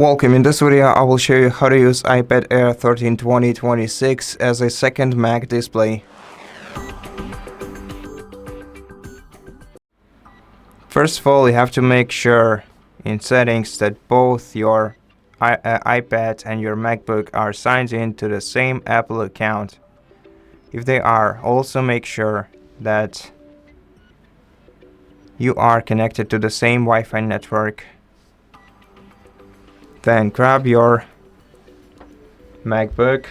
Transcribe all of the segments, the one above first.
Welcome. In this video, I will show you how to use iPad Air 13 2026 as a second Mac display. First of all, you have to make sure in settings that both your iPad and your MacBook are signed in to the same Apple account. If they are, also make sure that you are connected to the same Wi-Fi network. Then grab your MacBook,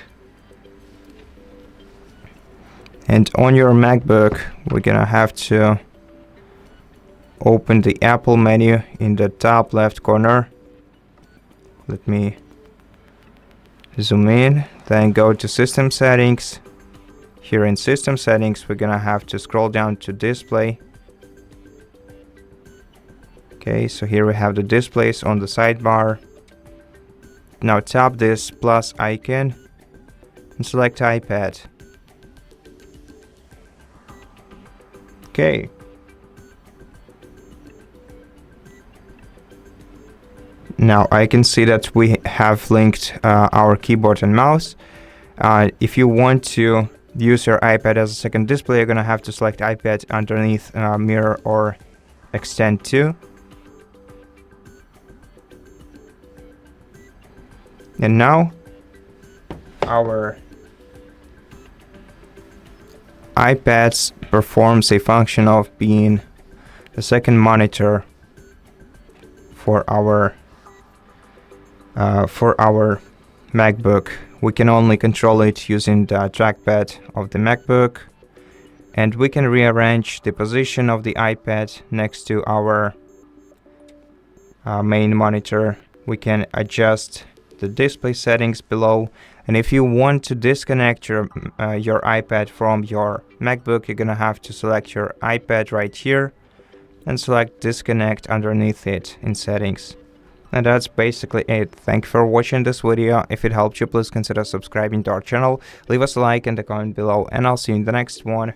and on your MacBook we're gonna have to open the Apple menu in the top left corner. Let me zoom in, then go to System Settings. Here in System Settings we're gonna have to scroll down to Display. Okay, so here we have the displays on the sidebar. Now tap this plus icon and select iPad. Okay. Now I can see that we have linked our keyboard and mouse. If you want to use your iPad as a second display, you're gonna have to select iPad underneath Mirror or Extend to. And now our iPad performs a function of being the second monitor for our MacBook. We can only control it using the trackpad of the MacBook, and we can rearrange the position of the iPad next to our main monitor. We can adjust the display settings below, and if you want to disconnect your iPad from your MacBook, you're gonna have to select your iPad right here and select disconnect underneath it in settings. And that's basically it. Thank you for watching this video. If it helped you, please consider subscribing to our channel, leave us a like and a comment below, and I'll see you in the next one.